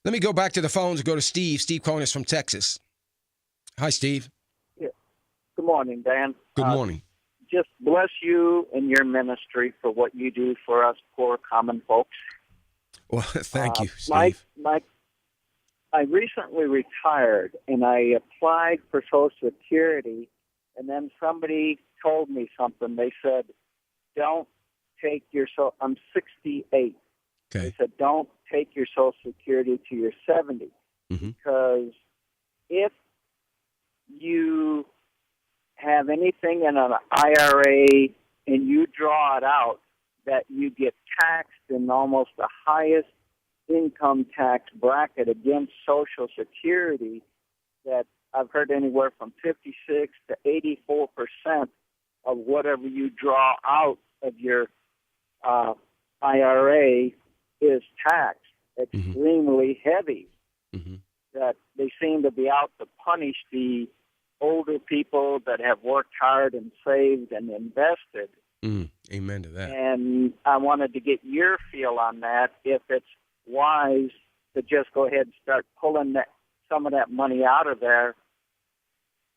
Let me go back to the phones and go to Steve. Steve calling us from Texas. Hi, Steve. Yeah. Good morning, Dan. Good morning. Just bless you and your ministry for what you do for us poor common folks. Well, thank you, Steve. I recently retired, and I applied for Social Security, and then somebody told me something. They said, don't take your I'm 68. Okay. They said, don't take your Social Security to your 70, because if you have anything in an IRA and you draw it out, that you get taxed in almost the highest income tax bracket against Social Security, that I've heard anywhere from 56 to 84% of whatever you draw out of your IRA is taxed extremely heavy. That they seem to be out to punish the older people that have worked hard and saved and invested. Amen to that. And I wanted to get your feel on that, if it's wise to just go ahead and start pulling some of that money out of there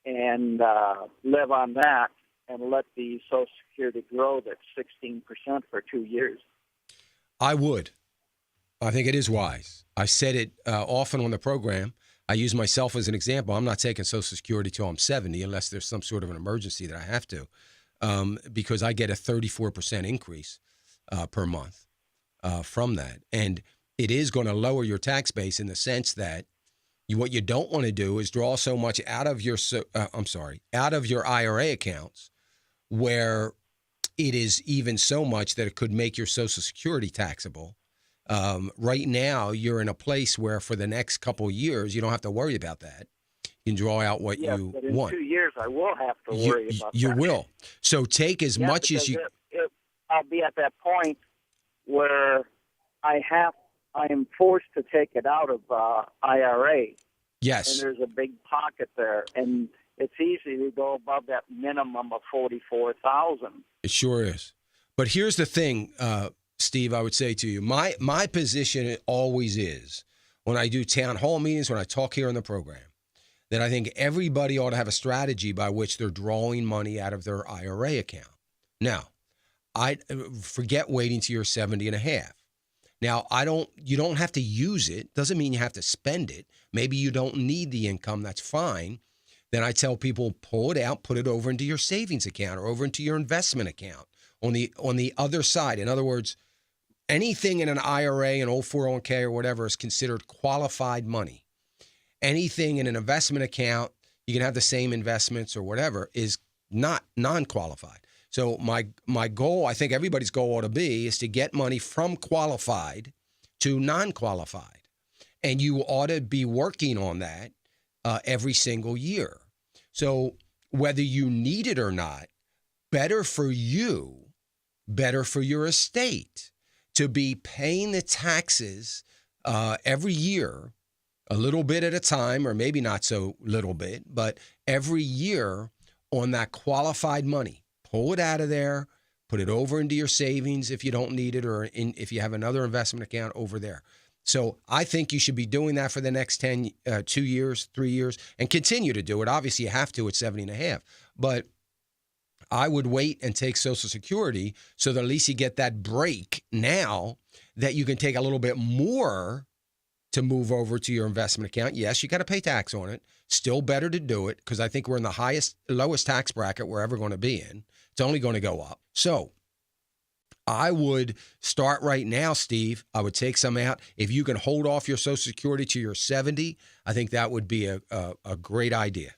and live on that and let the Social Security grow that's 16% for 2 years. I would. I think it is wise. I said it often on the program. I use myself as an example. I'm not taking Social Security till I'm 70 unless there's some sort of an emergency that I have to, because I get a 34% increase per month from that. And it is going to lower your tax base in the sense that what you don't want to do is draw so much out of your IRA accounts where it is even so much that it could make your Social Security taxable. Right now, you're in a place where for the next couple of years, you don't have to worry about that. You can draw out what you but in want. 2 years, I will have to worry about that. You will. So take as much as you... I'll be at that point where I am forced to take it out of IRA. Yes. And there's a big pocket there. And it's easy to go above that minimum of $44,000. It sure is. But here's the thing, Steve, I would say to you, my position always is, when I do town hall meetings, when I talk here on the program, that I think everybody ought to have a strategy by which they're drawing money out of their IRA account. Now, I forget waiting till you're 70 and a half. Now, you don't have to use it. Doesn't mean you have to spend it. Maybe you don't need the income. That's fine. Then I tell people, pull it out, put it over into your savings account or over into your investment account on the other side. In other words, anything in an IRA, an old 401k or whatever is considered qualified money. Anything in an investment account, you can have the same investments or whatever, is not non-qualified. So my goal, I think everybody's goal ought to be, is to get money from qualified to non-qualified. And you ought to be working on that every single year. So whether you need it or not, better for you, better for your estate to be paying the taxes every year, a little bit at a time, or maybe not so little bit, but every year on that qualified money. Pull it out of there, put it over into your savings if you don't need it, or if you have another investment account over there. So I think you should be doing that for the next 2 years, 3 years, and continue to do it. Obviously, you have to at 70 and a half. But I would wait and take Social Security so that at least you get that break now that you can take a little bit more to move over to your investment account. Yes, you got to pay tax on it. Still better to do it because I think we're in the lowest tax bracket we're ever going to be in. It's only going to go up. So I would start right now, Steve. I would take some out. If you can hold off your Social Security to your 70, I think that would be a great idea.